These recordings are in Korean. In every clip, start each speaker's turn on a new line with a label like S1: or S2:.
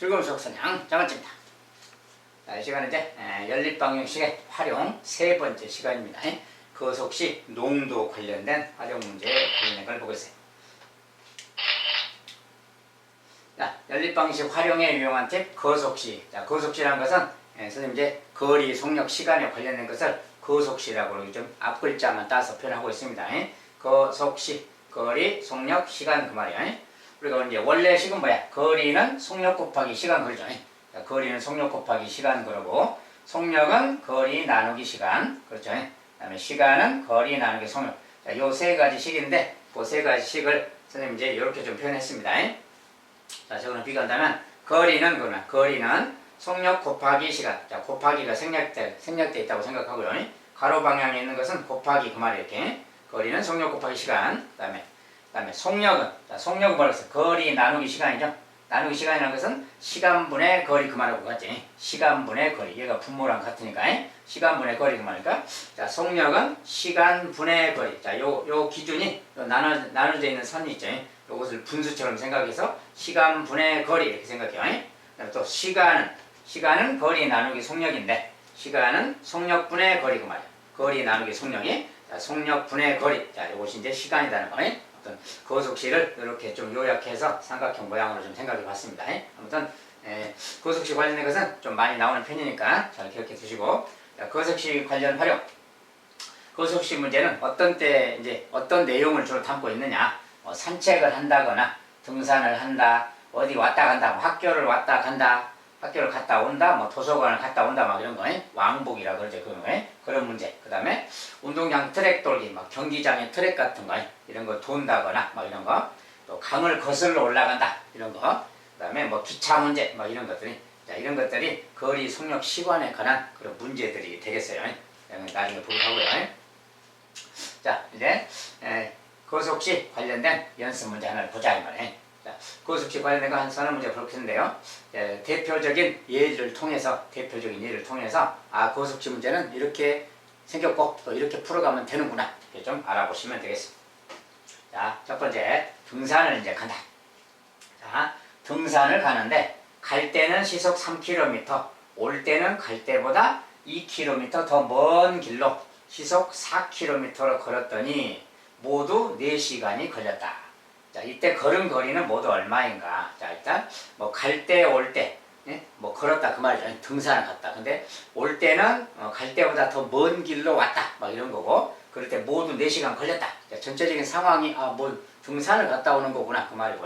S1: 즐거운 수학선양 장원진입니다. 자, 이 시간은 이제 연립방정식의 활용 세 번째 시간입니다. 거속시 농도 관련된 활용 문제 관련된 걸 보고 있어요. 자, 연립방정식 활용에 유용한 팁 거속시. 자, 거속시라는 것은 선생님 이제 거리, 속력, 시간에 관련된 것을 거속시라고 좀 앞글자만 따서 표현하고 있습니다. 거속시, 거리, 속력, 시간 그 말이야. 그리고 이제 원래 식은 뭐야? 거리는 속력 곱하기 시간 거리죠. 자, 거리는 속력 곱하기 시간 그러고 속력은 거리 나누기 시간 그렇죠. 그 다음에 시간은 거리 나누기 속력. 자, 요 세 가지 식인데 그 세 가지 식을 선생님 이제 이렇게 좀 표현했습니다. 자, 저거는 비교한다면 거리는 그러면 거리는 속력 곱하기 시간. 자, 곱하기가 생략돼 있다고 생각하고요. 가로 방향에 있는 것은 곱하기 그 말이 이렇게. 거리는 속력 곱하기 시간. 그다음에 속력은, 자, 속력은 뭐라고 했어요? 거리 나누기 시간이죠. 나누기 시간이라는 것은 시간분의 거리 그 말하고 같지. 시간분의 거리. 얘가 분모랑 같으니까 시간분의 거리 그 말이니까. 자, 속력은 시간분의 거리. 자, 요 기준이 요 나눠져 있는 선이 있죠. 요것을 분수처럼 생각해서 시간분의 거리 이렇게 생각해요. 그다음에 또 시간은 거리 나누기 속력인데 시간은 속력분의 거리 그 말이야. 거리 나누기 속력이 자, 속력분의 거리. 자, 요것이 이제 시간이라는 거. 어떤 거속시를 이렇게 좀 요약해서 삼각형 모양으로 좀 생각해 봤습니다. 아무튼 거속시 관련된 것은 좀 많이 나오는 편이니까 잘 기억해 두시고. 자, 거속시 관련 활용. 거속시 문제는 어떤 때 이제 어떤 내용을 주로 담고 있느냐. 산책을 한다거나 등산을 한다. 어디 왔다 간다. 학교를 왔다 간다. 학교를 갔다 온다, 뭐 도서관을 갔다 온다, 막 이런 거, 왕복이라 그러죠, 그런 문제. 그 다음에 운동장 트랙 돌기, 막 경기장의 트랙 같은 거, 이런 거 돈다거나, 막 이런 거. 또 강을 거슬러 올라간다, 이런 거. 그 다음에 뭐 기차 문제, 막 이런 것들이. 자, 이런 것들이 거리, 속력, 시간에 관한 그런 문제들이 되겠어요. 나중에 보기로 하고요. 자, 이제 거속시 관련된 연습 문제 하나를 보자, 이 말이에요. 자, 거속시 관련된 거 한 서너 문제 볼 텐데요. 대표적인 예를 통해서 아, 거속시 문제는 이렇게 생겼고 또 이렇게 풀어가면 되는구나. 이렇게 좀 알아보시면 되겠습니다. 자, 첫 번째 등산을 이제 간다. 자, 등산을 가는데 갈 때는 시속 3km, 올 때는 갈 때보다 2km 더 먼 길로 시속 4km를 걸었더니 모두 4시간이 걸렸다. 자, 이때 걸은 거리는 모두 얼마인가? 자, 일단 뭐 갈 때, 올 때, 뭐 걸었다 그 말이죠. 등산을 갔다. 근데 올 때는 갈 때보다 더 먼 길로 왔다. 막 이런 거고. 그럴 때 모두 4시간 걸렸다. 자, 전체적인 상황이 뭐 등산을 갔다 오는 거구나 그 말이고.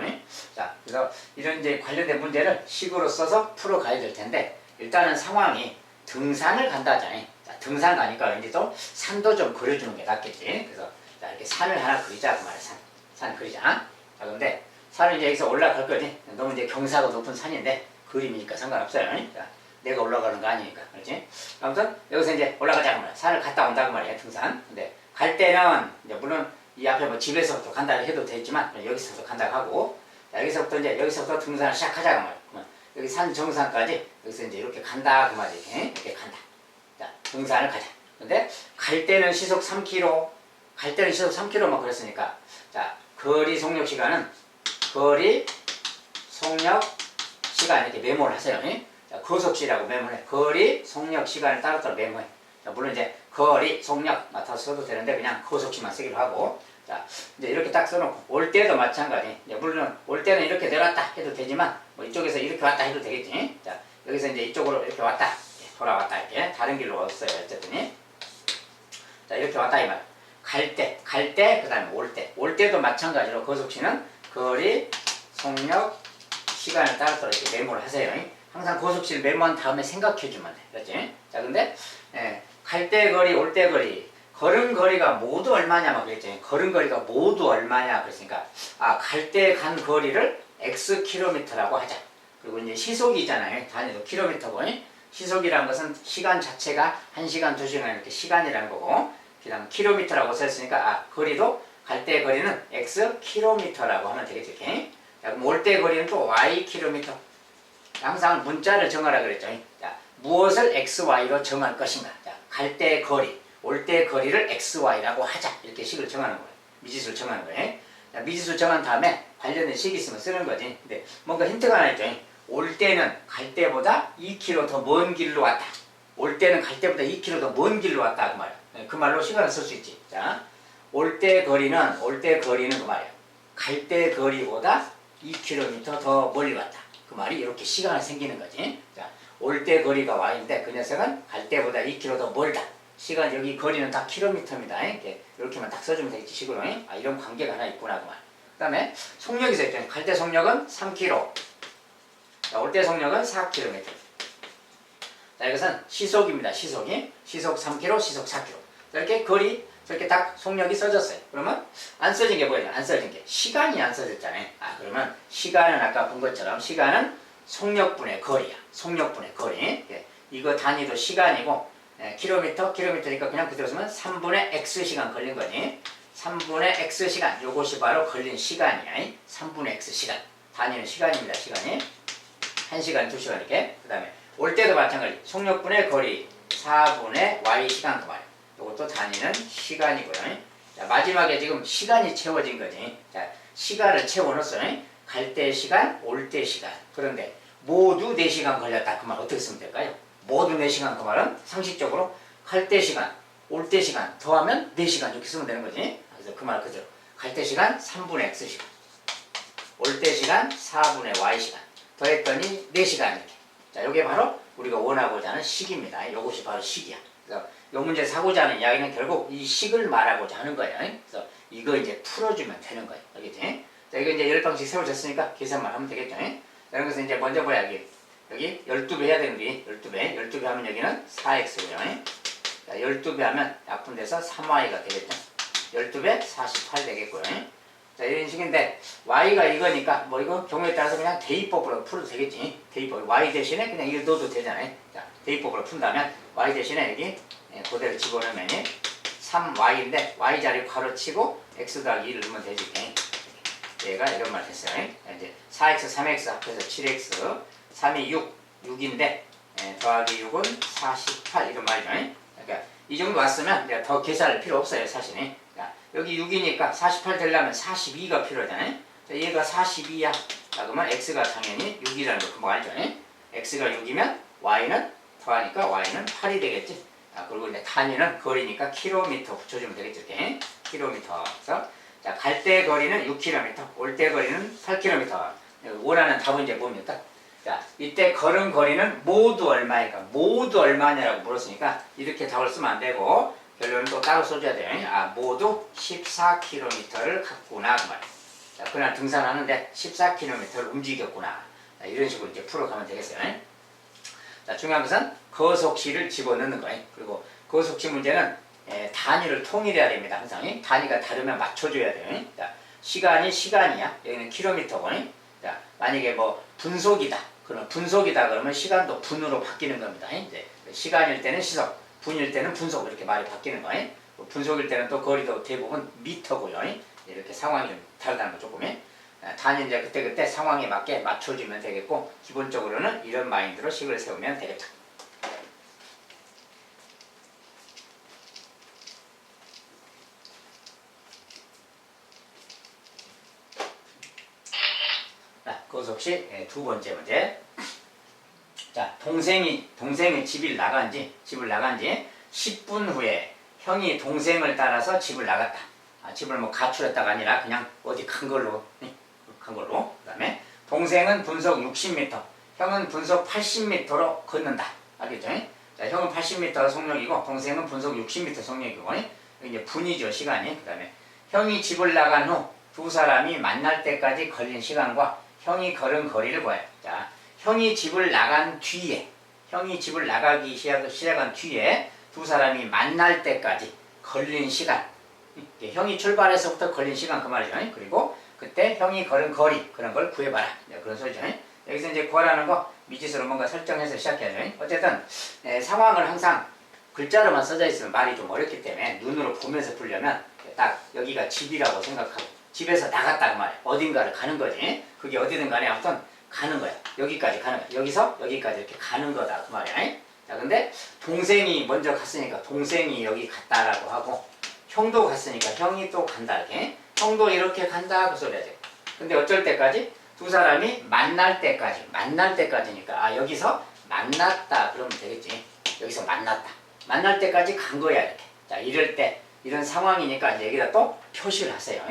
S1: 자, 그래서 이런 이제 관련된 문제를 식으로 써서 풀어가야 될 텐데 일단은 상황이 등산을 간다잖아요. 자, 등산 가니까 왠지 또 산도 좀 그려주는 게 낫겠지. 그래서 자, 이렇게 산을 하나 그리자 그 말이야. 산 그리자. 자, 근데 산을 이제 여기서 올라갈 거지. 너무 이제 경사가 높은 산인데 그림이니까 상관없어요. 자, 내가 올라가는 거 아니니까, 그렇지? 아무튼 여기서 이제 올라가자고 말이야. 산을 갔다 온다고 말이야, 등산. 근데 갈 때는 이제 물론 이 앞에 뭐 집에서부터 간다고 해도 되지만 여기서부터 간다고 하고, 자, 여기서부터 등산을 시작하자고 말이야. 여기 산 정상까지 여기서 이제 이렇게 간다 그 말이야. 이렇게 간다. 자, 등산을 가자. 근데 갈 때는 시속 3km만 그랬으니까, 자, 거리, 속력, 시간은 거리, 속력, 시간 이렇게 메모를 하세요. 자, 거속시라고 메모해. 거리, 속력, 시간을 따로따로 메모해. 자, 물론 이제 거리, 속력 맡아서 써도 되는데 그냥 거속시만 쓰기로 하고. 자, 이제 이렇게 딱 써놓고 올 때도 마찬가지. 이제 물론 올 때는 이렇게 내려왔다 해도 되지만 뭐 이쪽에서 이렇게 왔다 해도 되겠지. 자, 여기서 이제 이쪽으로 이렇게 왔다, 이렇게 돌아왔다 이렇게 다른 길로 왔어요. 어쨌든. 자, 이렇게 왔다 이 말. 갈 때, 그 다음에 올 때도 마찬가지로 거속시는 거리, 속력, 시간을 따라서 이렇게 메모를 하세요. 항상 거속시를 메모한 다음에 생각해 주면 돼. 그렇지? 자, 근데, 갈 때 거리, 올 때 거리, 걸은 거리가 모두 얼마냐, 막 그랬지. 걸은 거리가 모두 얼마냐, 그랬으니까, 갈 때 간 거리를 Xkm라고 하자. 그리고 이제 시속이잖아요. 단위도 킬로미터고. 시속이라는 것은 시간 자체가 1시간, 2시간 이렇게 시간이라는 거고, 그다음 킬로미터라고 썼으니까 거리도 갈 때 거리는 x 킬로미터라고 하면 되겠죠. 이렇게. 자, 그럼 올 때 거리는 또 y 킬로미터. 항상 문자를 정하라 그랬죠. 자, 무엇을 xy로 정할 것인가. 자, 갈 때 거리, 올 때 거리를 xy라고 하자. 이렇게 식을 정하는 거예요. 미지수를 정하는 거예요. 자, 미지수 정한 다음에 관련된 식이 있으면 쓰는 거지. 근데 뭔가 힌트가 하나 있죠. 올 때는 갈 때보다 2km 더 먼 길로 왔다. 올 때는 갈 때보다 2km 더 먼 길로 왔다 그 말이야. 그 말로 시간을 쓸 수 있지. 자, 올 때 거리는 그 말이야. 갈 때 거리보다 2km 더 멀리 왔다. 그 말이 이렇게 시간이 생기는 거지. 자, 올 때 거리가 y인데 그 녀석은 갈 때보다 2km 더 멀다. 시간 여기 거리는 다 킬로미터입니다. 이렇게만 딱 써주면 되겠지 식으로. 아, 이런 관계가 하나 있구나 그 말. 그 다음에 속력이 있잖아요. 갈 때 속력은 3km. 올 때 속력은 4km. 자, 이것은 시속입니다. 시속이. 시속 3km, 시속 4km. 이렇게 거리, 저렇게 딱 속력이 써졌어요. 그러면 안 써진 게 뭐예요? 안 써진 게 시간이 안 써졌잖아요. 아, 그러면 시간은 아까 본 것처럼 시간은 속력분의 거리야. 속력분의 거리. 이거 단위도 시간이고, 킬로미터니까 그냥 그대로 쓰면 3분의 x시간 걸린 거지. 3분의 x시간. 요것이 바로 걸린 시간이야. 3분의 x시간. 단위는 시간입니다. 시간이. 1시간, 2시간 이렇게. 그 다음에 올 때도 마찬가지. 속력분의 거리 4분의 y시간 그 말이야. 이것도 단위는 시간이고요. 자, 마지막에 지금 시간이 채워진 거지. 자, 시간을 채워놨어. 갈 때 시간, 올 때 시간. 그런데 모두 4시간 걸렸다. 그 말 어떻게 쓰면 될까요? 모두 4시간 그 말은 상식적으로 갈 때 시간, 올 때 시간 더하면 4시간 이렇게 쓰면 되는 거지. 그래서 그 말 그대로. 갈 때 시간 3분의 x시간. 올 때 시간 4분의 y시간. 더했더니 4시간 이렇게. 자, 이게 바로 우리가 원하고자 하는 식입니다. 이것이 바로 식이야. 그래서 이 문제 사고자 하는 이야기는 결국 이 식을 말하고자 하는 거예요. 그래서 이거 이제 풀어주면 되는 거예요. 알겠지? 자, 이거 이제 10방식 세워졌으니까 계산만 하면 되겠죠? 자, 그래서 이제 먼저 뭐야, 여기 12배 해야 되는데, 12배 하면 여기는 4x고요. 자, 12배 하면 약분돼서 3y가 되겠죠? 12배 48 되겠고요. 자, 이런 식인데, y가 이거니까, 뭐 이거 경우에 따라서 그냥 대입법으로 풀어도 되겠지. 대입법. y 대신에 그냥 이걸 넣어도 되잖아요. 자, 대입법으로 푼다면, y 대신에 여기 그대로 집어넣으면 3y인데, y 자리 괄호 치고, x 더하기 1을 넣으면 되지. 얘가 이런 말 했어요. 이제 4x, 3x 합해서 7x, 3이 6인데, 더하기 6은 48 이런 말이죠. 그러니까 이 정도 왔으면 이제 더 계산할 필요 없어요, 사실은. 여기 6이니까 48 되려면 42가 필요하잖아요. 얘가 42야. 그러면 x가 당연히 6이라는 거 금방 알죠. x가 6이면 y는 더하니까 y는 8이 되겠지. 그리고 이제 단위는 거리니까 킬로미터 붙여주면 되겠죠. 이렇게. 킬로미터. 그래서 자, 갈 때 거리는 6km, 올 때 거리는 8km. 원하는 답은 이제 뭡니까? 자, 이때 걸은 거리는 모두 얼마니까? 모두 얼마냐라고 물었으니까 이렇게 답을 쓰면 안 되고 결론은 또 따로 써줘야 돼요. 아, 모두 14km를 갔구나 그 말이에요. 자, 그날 등산하는데 14km를 움직였구나. 자, 이런 식으로 이제 풀어가면 되겠어요. 자, 중요한 것은 거속시를 집어넣는 거예요. 그리고 거속시 문제는 단위를 통일해야 됩니다. 항상 단위가 다르면 맞춰줘야 돼요. 자, 시간이 시간이야. 여기는 킬로미터고. 자, 만약에 뭐 분속이다. 그러면 시간도 분으로 바뀌는 겁니다. 이제 시간일 때는 시속, 분일 때는 분속 이렇게 말이 바뀌는 거예요. 분속일 때는 또 거리도 대부분 미터고요. 이렇게 상황이 좀 다르다는 거 조금. 단위 이제 그때 상황에 맞게 맞춰주면 되겠고 기본적으로는 이런 마인드로 식을 세우면 되겠죠. 거속시 두 번째 문제. 자, 동생이 집을 나간 지 10분 후에 형이 동생을 따라서 집을 나갔다. 집을 뭐 가출했다가 아니라 그냥 어디 간 걸로. 그 다음에 동생은 분속 60m, 형은 분속 80m로 걷는다. 알겠죠? 자, 형은 80m 속력이고 동생은 분속 60m 속력이고 이제 분이죠, 시간이. 그 다음에 형이 집을 나간 후 두 사람이 만날 때까지 걸린 시간과 형이 걸은 거리를 보아요. 자, 형이 집을 나가기 시작한 뒤에 두 사람이 만날 때까지 걸린 시간. 형이 출발해서부터 걸린 시간 그 말이죠. 그리고 그때 형이 걸은 거리, 그런 걸 구해봐라. 그런 소리죠. 여기서 이제 구하라는 거 미지수로 뭔가 설정해서 시작해야죠. 어쨌든 상황을 항상 글자로만 써져 있으면 말이 좀 어렵기 때문에 눈으로 보면서 풀려면 딱 여기가 집이라고 생각하고 집에서 나갔다 그 말이야. 어딘가를 가는 거지. 그게 어디든 간에 아무튼 가는 거야. 여기까지 가는 거야. 여기서 여기까지 이렇게 가는 거다 그 말이야. 자, 근데 동생이 먼저 갔으니까 동생이 여기 갔다라고 하고 형도 갔으니까 형이 또 간다 이렇게. 형도 이렇게 간다 그 소리야. 근데 어쩔 때까지 두 사람이 만날 때까지니까 여기서 만났다 그러면 되겠지. 여기서 만날 때까지 간 거야 이렇게. 자 이럴 때 이런 상황이니까 이제 여기다 또 표시를 하세요.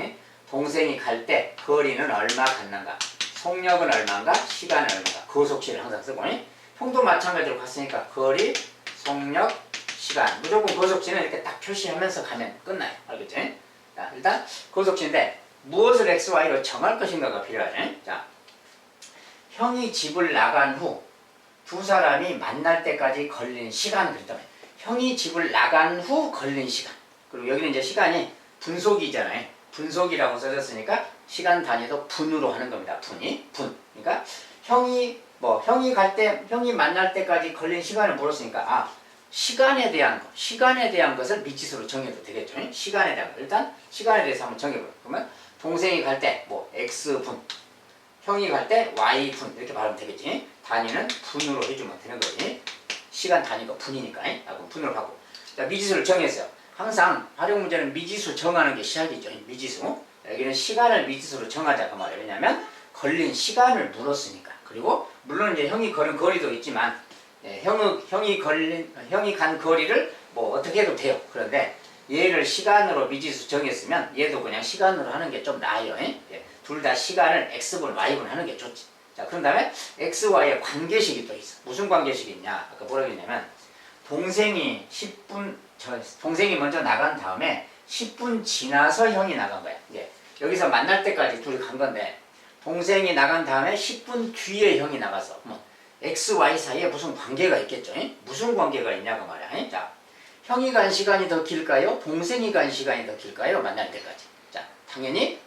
S1: 동생이 갈 때 거리는 얼마 갔는가, 속력은 얼마인가, 시간은 얼마인가, 거속시를 항상 쓰고, 형도 마찬가지로 갔으니까 거리, 속력, 시간, 무조건 거속시는 이렇게 딱 표시하면서 가면 끝나요. 알겠죠? 자, 일단 거속시인데 무엇을 x, y로 정할 것인가가 필요하죠. 자, 형이 집을 나간 후 두 사람이 만날 때까지 걸린 시간을 그랬다면 형이 집을 나간 후 걸린 시간, 그리고 여기는 이제 시간이 분속이잖아요. 분속이라고 써졌으니까 시간 단위도 분으로 하는 겁니다. 분. 그러니까 형이 만날 때까지 걸린 시간을 물었으니까 시간에 대한 것을 미지수로 정해도 되겠죠. 시간에 대한 거. 일단 시간에 대해서 한번 정해보요. 그러면 동생이 갈 때 x분, 형이 갈 때 y분 이렇게 말하면 되겠지. 단위는 분으로 해주면 되는 거지. 시간 단위가 분이니까. 그럼 분으로 하고. 자, 미지수를 정했어요. 항상 활용 문제는 미지수 정하는 게 시작이죠. 미지수. 여기는 시간을 미지수로 정하자 그 말이에요. 왜냐면 걸린 시간을 물었으니까. 그리고 물론 이제 형이 걸은 거리도 있지만 형이 간 거리를 뭐 어떻게 해도 돼요. 그런데 얘를 시간으로 미지수 정했으면 얘도 그냥 시간으로 하는 게 좀 나아요. 둘 다 시간을 x분, y분 하는 게 좋지. 자, 그런 다음에 x, y의 관계식이 또 있어. 무슨 관계식이 있냐? 아까 뭐라고 했냐면 동생이 먼저 나간 다음에 10분 지나서 형이 나간 거야. 여기서 만날 때까지 둘이 간 건데 동생이 나간 다음에 10분 뒤에 형이 나가서 x, y 사이에 무슨 관계가 있겠죠? 무슨 관계가 있냐고 말이야. 자, 형이 간 시간이 더 길까요? 동생이 간 시간이 더 길까요? 만날 때까지. 자, 당연히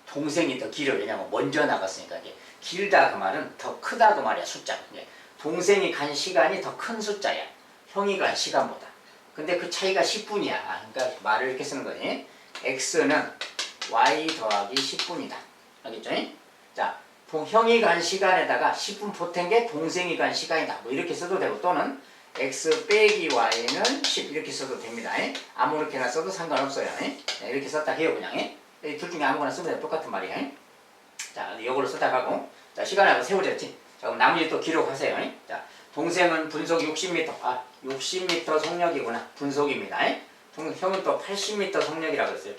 S1: 동생이 더 길어요. 왜냐면 먼저 나갔으니까. 길다 그 말은 더 크다 그 말이야. 숫자. 동생이 간 시간이 더 큰 숫자야. 형이 간 시간보다. 근데 그 차이가 10분이야. 그러니까 말을 이렇게 쓰는 거지. x는 y 더하기 10분이다. 알겠죠? 자, 형이 간 시간에다가 10분 보탠 게 동생이 간 시간이다. 뭐 이렇게 써도 되고, 또는 x 빼기 y는 10 이렇게 써도 됩니다. 아무렇게나 써도 상관없어요. 이렇게 썼다 해요 그냥. 둘 중에 아무거나 쓰면 똑같은 말이야. 자, 요거를 썼다 하고, 자, 시간하고 세워졌지. 자, 그럼 나머지 또 기록하세요. 자, 동생은 분속 60m, 60m 속력이구나. 분속입니다. 형은 또 80m 속력이라고 했어요.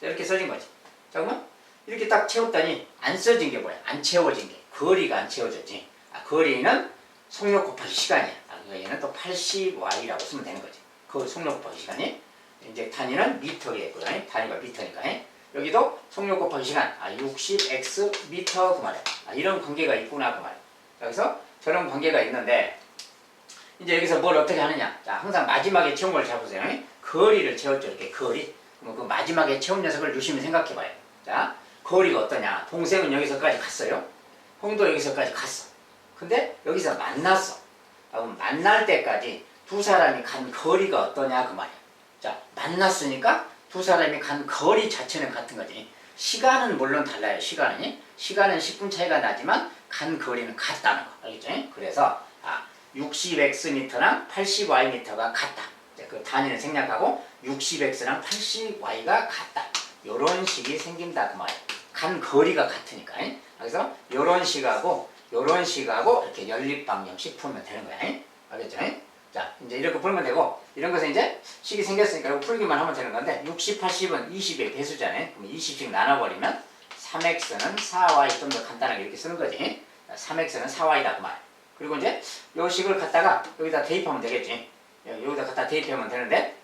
S1: 이렇게 써진 거지. 자, 그러면 이렇게 딱 채웠더니 안 써진 게 뭐야? 안 채워진 게. 거리가 안 채워졌지. 거리는 속력 곱하기 시간이야. 얘는 또 80y라고 쓰면 되는 거지. 그 속력 곱하기 시간이. 이제 단위는 미터겠고요. 단위가 미터니까. 여기도 속력 곱하기 시간. 60x 미터 그 말이야. 이런 관계가 있구나 그 말이야. 여기서 저런 관계가 있는데 이제 여기서 뭘 어떻게 하느냐. 자, 항상 마지막에 채운 걸 잡으세요. 거리를 채웠죠. 이렇게 거리. 그럼 그 마지막에 채운 녀석을 유심히 생각해봐요. 자, 거리가 어떠냐. 동생은 여기서까지 갔어요. 형도 여기서까지 갔어. 근데 여기서 만났어. 그럼 만날 때까지 두 사람이 간 거리가 어떠냐 그 말이야. 자, 만났으니까 두 사람이 간 거리 자체는 같은 거지. 시간은 물론 달라요. 시간은 10분 차이가 나지만 간 거리는 같다는 거. 알겠죠? 그래서 60xm랑 80ym가 같다. 그 단위를 생략하고 60x랑 80y가 같다. 요런 식이 생긴다 그 말이야. 간 거리가 같으니까. 그래서 요런 식하고 이렇게 연립방정식 풀면 되는 거야. 알겠죠? 자, 이제 이렇게 풀면 되고, 이런 것은 이제 식이 생겼으니까 이거 풀기만 하면 되는 건데, 60, 80은 20의 배수잖아요. 그럼 20씩 나눠버리면 3x는 4y, 좀 더 간단하게 이렇게 쓰는 거지. 3x는 4y다 그 말. 그리고 이제 요 식을 갖다가 여기다 대입하면 되겠지. 여기다 갖다 대입하면 되는데,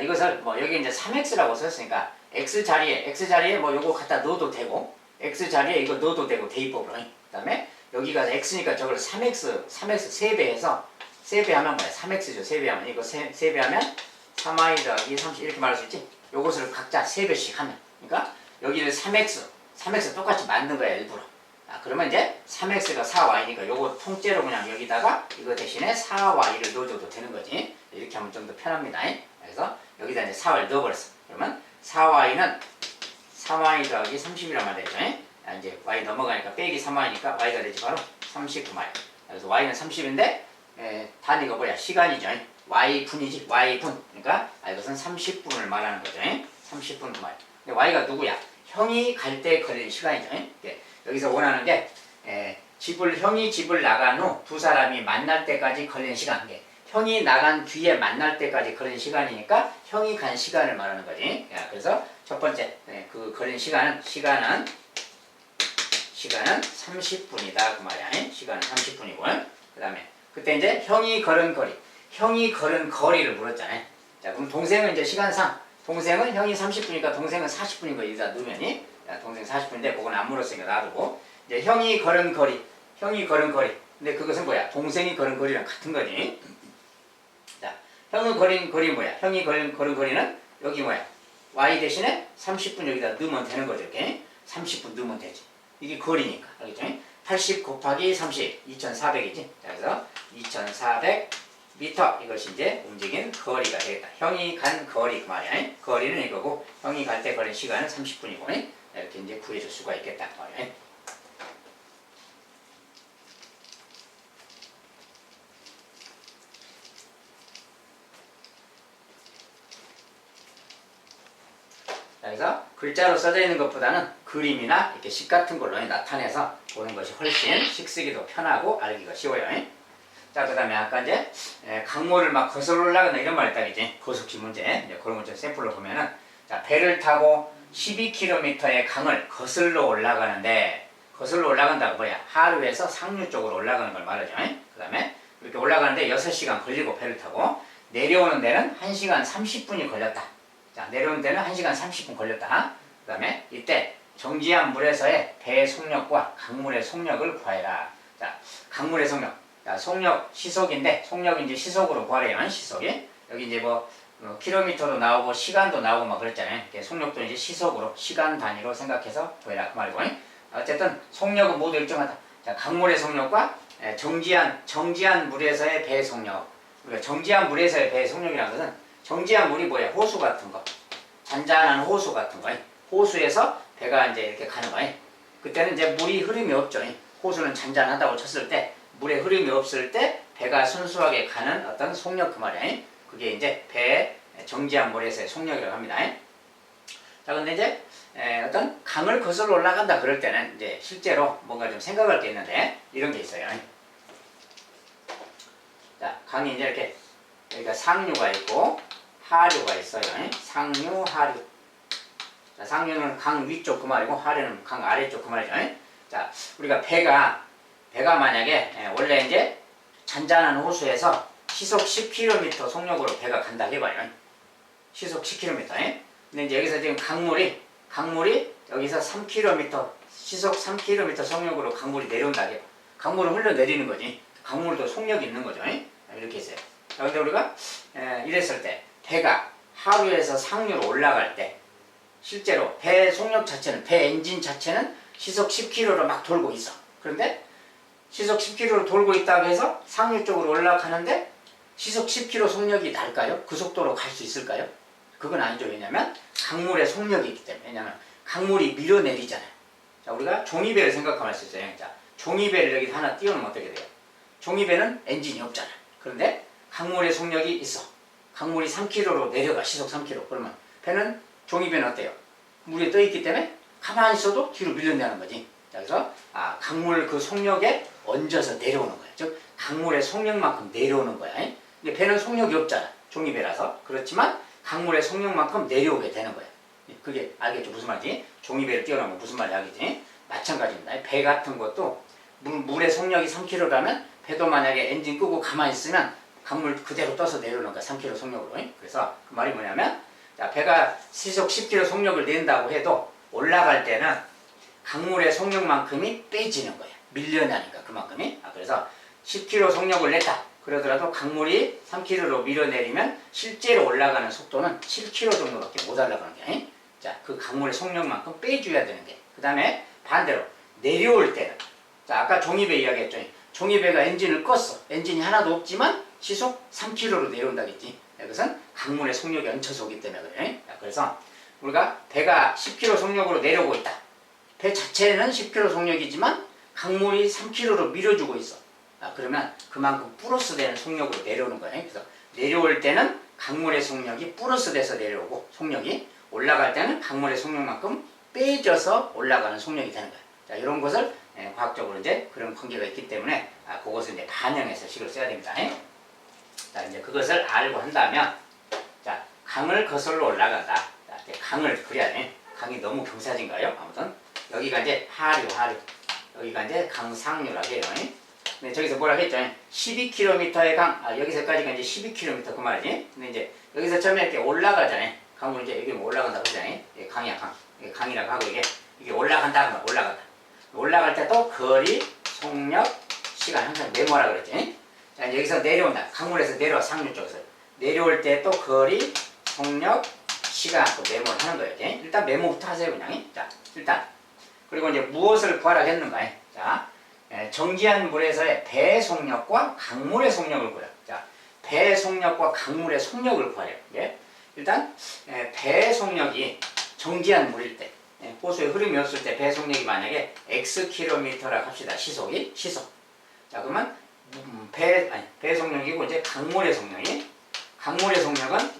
S1: 이것을 여기 이제 3x라고 썼으니까 x 자리에 뭐 요거 갖다 넣어도 되고, x 자리에 이거 넣어도 되고 대입법으로. 그 다음에 여기가 x니까 저걸 3x 3배해서 3배하면 뭐야? 3x죠. 3배하면 이거 3배하면 3y 더하기 30 이렇게 말할 수 있지. 요것을 각자 3배씩 하면, 그러니까 여기를 3x 똑같이 만든 거야 일부러. 그러면 이제 3x가 4y니까 요거 통째로 그냥 여기다가 이거 대신에 4y를 넣어줘도 되는 거지. 이렇게 하면 좀 더 편합니다. 그래서 여기다 이제 4y를 넣어버렸어. 그러면 4y는 3y 더하기 30이란 말이 되죠. 이제 y 넘어가니까 빼기 3y니까 y가 되지 바로 39y. 그래서 y는 30인데 단위가 뭐야? 시간이죠. y분이지. y분. 그러니까 이것은 30분을 말하는 거죠. 30분 그 말. 근데 y가 누구야? 형이 갈 때 걸리는 시간이죠. 예. 여기서 원하는 게 형이 집을 나간 후 두 사람이 만날 때까지 걸리는 시간. 예. 형이 나간 뒤에 만날 때까지 걸리는 시간이니까 형이 간 시간을 말하는 거지. 야, 그래서 첫 번째 그 걸린 시간은 30분이다 그 말이야. 시간은 30분이고. 그 다음에 그때 이제 형이 걸은 거리를 물었잖아요. 자, 그럼 동생은 이제 시간상 동생은 형이 30분이니까 동생은 40분인 거 여기다 넣으면이 동생 40분인데 그건 안 물었으니까 놔두고 이제 형이 걸은 거리. 근데 그것은 뭐야? 동생이 걸은 거리랑 같은 거지. 자, 형이 걸은 거리 뭐야? 형이 걸은 거리는 여기 뭐야? y 대신에 30분 여기다 넣으면 되는 거죠. 이렇게 30분 넣으면 되지. 이게 거리니까. 알겠죠? 80 곱하기 30, 2400이지. 자, 그래서 2400 미터 이것이 이제 움직인 거리가 되겠다. 형이 간 거리 그 말이야. 거리는 이거고 형이 갈 때 걸린 시간은 30분이고 이렇게 이제 구해줄 수가 있겠다 그 말이야. 그래서 글자로 써져 있는 것보다는 그림이나 이렇게 식 같은 걸로 나타내서 보는 것이 훨씬 식쓰기도 편하고 알기가 쉬워요. 자, 그 다음에 아까 이제 강물을 막 거슬러 올라가는 이런 말 했다 그지? 고속시 문제. 이제 그런 문제 샘플로 보면은 자, 배를 타고 12km의 강을 거슬러 올라가는데 거슬러 올라간다고 뭐야? 하류에서 상류 쪽으로 올라가는 걸 말하죠. 그 다음에 이렇게 올라가는데 6시간 걸리고 배를 타고 내려오는 데는 1시간 30분이 걸렸다. 자, 내려오는 데는 1시간 30분 걸렸다. 그 다음에 이때 정지한 물에서의 배의 속력과 강물의 속력을 구하여라. 자, 강물의 속력. 자, 속력 시속인데 속력이 이제 시속으로 구하래요. 시속이. 여기 이제 뭐 킬로미터도 나오고 시간도 나오고 막 그랬잖아요. 속력도 이제 시속으로 시간 단위로 생각해서 구해라 그 말이고. 어쨌든 속력은 모두 일정하다. 자, 강물의 속력과 정지한 물에서의 배의 속력. 우리가 정지한 물에서의 배의 속력이라는 것은 정지한 물이 뭐야? 호수 같은 거. 잔잔한 호수 같은 거. 호수에서 배가 이제 이렇게 가는 거예요. 그때는 이제 물이 흐름이 없죠. 호수는 잔잔하다고 쳤을 때 물의 흐름이 없을 때 배가 순수하게 가는 어떤 속력 그 말이야. 그게 이제 배의 정지한 물에서의 속력이라고 합니다. 자, 근데 이제 어떤 강을 거슬러 올라간다 그럴 때는 이제 실제로 뭔가 좀 생각할 게 있는데 이런 게 있어요. 자, 강이 이제 이렇게 여기가 상류가 있고 하류가 있어요. 상류, 하류. 자, 상류는 강 위쪽 그 말이고 하류는 강 아래쪽 그 말이죠. 자, 우리가 배가 만약에 원래 이제 잔잔한 호수에서 시속 10km 속력으로 배가 간다 해봐요. 시속 10km. 근데 이제 여기서 지금 강물이 여기서 3km, 시속 3km 속력으로 강물이 내려온다 해봐. 강물은 흘러내리는 거지. 강물도 속력이 있는 거죠. 이렇게 있어요. 자, 근데 우리가 이랬을 때 배가 하류에서 상류로 올라갈 때 실제로 배 속력 자체는 배 엔진 자체는 시속 10km로 막 돌고 있어. 그런데 시속 10km로 돌고 있다고 해서 상류 쪽으로 올라가는데 시속 10km 속력이 날까요? 그 속도로 갈 수 있을까요? 그건 아니죠. 왜냐면 강물의 속력이 있기 때문에. 왜냐면 강물이 밀어내리잖아요. 자, 우리가 종이배를 생각하면 수 있어요. 자, 종이배를 여기 하나 띄워놓으면 어떻게 돼요? 종이배는 엔진이 없잖아. 그런데 강물의 속력이 있어. 강물이 3km로 내려가. 시속 3km. 그러면 배는 종이배는 어때요? 물에 떠있기 때문에 가만히 있어도 뒤로 밀려내는 거지. 자, 그래서 강물 그 속력에 얹어서 내려오는 거야. 즉 강물의 속력만큼 내려오는 거야. 근데 배는 속력이 없잖아. 종이배라서. 그렇지만 강물의 속력만큼 내려오게 되는 거야. 그게 알겠죠? 무슨 말인지? 종이배를 띄워놓으면 무슨 말인지 알겠지? 마찬가지입니다. 배 같은 것도 물의 속력이 3km라면 배도 만약에 엔진 끄고 가만히 있으면 강물 그대로 떠서 내려오는 거야. 3km 속력으로. 그래서 그 말이 뭐냐면 자, 배가 시속 10km 속력을 낸다고 해도 올라갈 때는 강물의 속력만큼이 빼지는 거야. 밀려나니까 그만큼이. 그래서 10km 속력을 냈다. 그러더라도 강물이 3km로 밀어내리면 실제로 올라가는 속도는 7km 정도밖에 못 올라가는 게. 자, 그 강물의 속력만큼 빼줘야 되는 게. 그 다음에 반대로 내려올 때는 자, 아까 종이배 이야기했죠. 종이배가 엔진을 껐어. 엔진이 하나도 없지만 시속 3km로 내려온다겠지. 이것은 강물의 속력이 얹혀서 오기 때문에 그래. 그래서 우리가 배가 10km 속력으로 내려오고 있다. 배 자체는 10km 속력이지만 강물이 3km로 밀어주고 있어. 그러면 그만큼 플러스 되는 속력으로 내려오는 거예요. 그래서 내려올 때는 강물의 속력이 플러스 돼서 내려오고 속력이 올라갈 때는 강물의 속력만큼 빼져서 올라가는 속력이 되는 거예요. 자, 이런 것을 과학적으로 이제 그런 관계가 있기 때문에 그것을 이제 반영해서 식을 써야 됩니다. 자, 이제 그것을 알고 한다면, 자, 강을 거슬러 올라간다. 자, 이제 강을 그려야 돼. 강이 너무 경사진가요? 아무튼 여기가 이제 하류, 여기가 이제 강상류라고 해요. 근데 저기서 뭐라고 했죠? 12km의 강, 여기서까지가 이제 12km 그 말이지. 근데 이제 여기서 처음에 이렇게 올라가잖아요. 강으로 이제 여기 뭐 올라간다고 하잖아요. 강이야, 강. 강이라고 하고 이게 올라간다, 그 올라간다. 올라갈 때 또 거리, 속력, 시간 항상 메모라 그랬지. 자, 이제 여기서 내려온다. 강물에서 내려와, 상류 쪽에서. 내려올 때 또 거리, 속력, 시간 또 메모를 하는 거예요. 일단 메모부터 하세요, 그냥. 자, 일단. 그리고 이제 무엇을 구하라고 했는가? 자, 정지한 물에서의 배 속력과 강물의 속력을 구해요. 자, 배 속력과 강물의 속력을 구하래요. 일단, 배 속력이 정지한 물일 때, 호수에 흐름이 없을 때 배 속력이 만약에 Xkm라고 합시다. 시속. 자, 그러면 배 속력이고 이제 강물의 속력은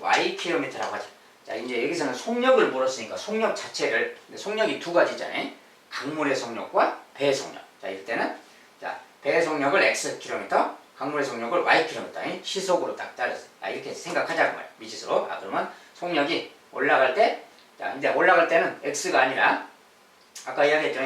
S1: Ykm라고 하죠. 자, 이제 여기서는 속력을 물었으니까 속력 자체를, 속력이 두 가지잖아요. 강물의 속력과 배의 속력. 자, 이럴 때는 자, 배의 속력을 Xkm, 강물의 속력을 Ykm, 시속으로 딱 따졌어요. 이렇게 생각하자고 말이에요. 미지수로. 그러면 속력이 올라갈 때, 자, 이제 올라갈 때는 X가 아니라 아까 이야기했죠.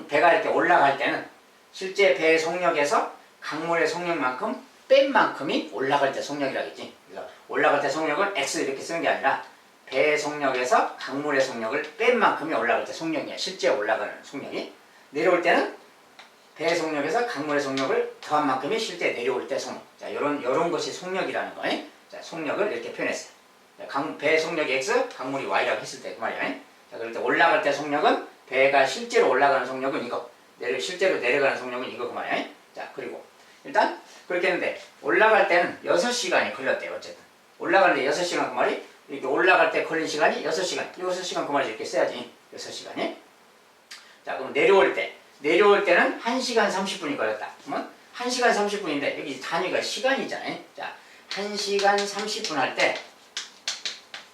S1: 배가 이렇게 올라갈 때는 실제 배의 속력에서 강물의 속력만큼 뺀 만큼이 올라갈 때 속력이라겠지. 그래서 올라갈 때 속력을 X 이렇게 쓰는 게 아니라 배의 속력에서 강물의 속력을 뺀 만큼이 올라갈 때 속력이야. 실제 올라가는 속력이. 내려올 때는 배의 속력에서 강물의 속력을 더한 만큼이 실제 내려올 때 속력. 자, 요런 것이 속력이라는 거예요. 자, 속력을 이렇게 표현했어요. 배의 속력이 X, 강물이 Y라고 했을 때 그 말이야. 자, 그럴 때 올라갈 때 속력은 배가 실제로 올라가는 속력은 이거. 실제로 내려가는 속력은 이거 그 말이야. 자, 그리고 일단 그렇게 했는데 올라갈 때는 6시간이 걸렸대요. 어쨌든. 올라가는데 6시간 그 말이 이렇게 올라갈 때 걸린 시간이 6시간. 6시간 그 말이 이렇게 써야지. 6시간이. 자, 그럼 내려올 때는 1시간 30분이 걸렸다. 그러면 1시간 30분인데 여기 단위가 시간이잖아요. 자, 1시간 30분 할 때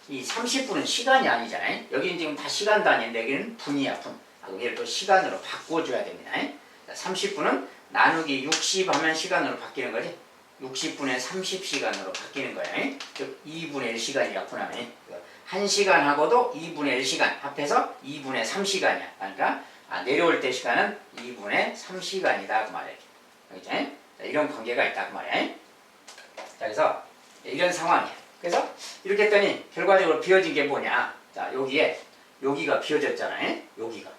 S1: 이 30분은 시간이 아니잖아요. 여기는 지금 다 시간 단위인데 여기는 분이야, 분. 얘를 또 시간으로 바꿔줘야 됩니다. 자, 30분은 나누기 60 하면 시간으로 바뀌는 거지. 60분에 30시간으로 바뀌는 거예요. 즉 2분의 1시간이라고 하면 1시간하고도 2분의 1시간 합해서 2분의 3시간이야. 그러니까 내려올 때 시간은 2분의 3시간이다 그 말이에요. 그렇죠? 자, 이런 관계가 있다 그 말이에요. 자, 그래서 이런 상황이야. 그래서 이렇게 했더니 결과적으로 비워진 게 뭐냐? 자, 여기가 비워졌잖아요. 여기가.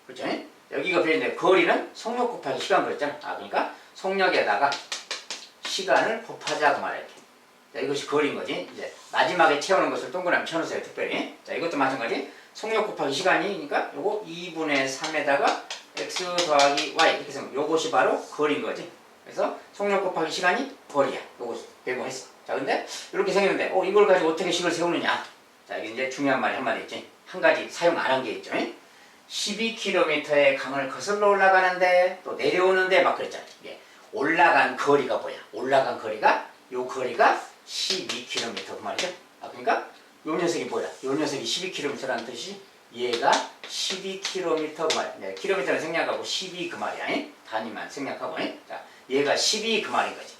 S1: 그렇죠? 여기가 비워졌는데 거리는 속력 곱하기 시간 그랬잖아. 그러니까 속력에다가 시간을 곱하자 그 말이에요. 자, 이것이 거리인 거지. 이제 마지막에 채우는 것을 동그라미 쳐놓으세요. 특별히. 자, 이것도 마찬가지. 속력 곱하기 시간이니까 요거 2분의 3에다가 x 더하기 y 이렇게 쓰면 요것이 바로 거리인 거지. 그래서 속력 곱하기 시간이 거리야. 요거 배고했어. 자, 근데 이렇게 생겼는데 이걸 가지고 어떻게 식을 세우느냐. 자, 이게 이제 중요한 말이 한마디 있지. 한 가지 사용 안 한 게 있죠. 12km의 강을 거슬러 올라가는데 또 내려오는데 막 그랬잖아. 올라간 거리가 뭐야? 올라간 거리가 요 거리가 12km 그 말이죠. 그러니까 요 녀석이 뭐야? 요 녀석이 12km라는 뜻이 얘가 12km 그 말이야. 킬로미터는 생략하고 12 그 말이야. 단위만 생략하고. 자, 얘가 12 그 말인 거지.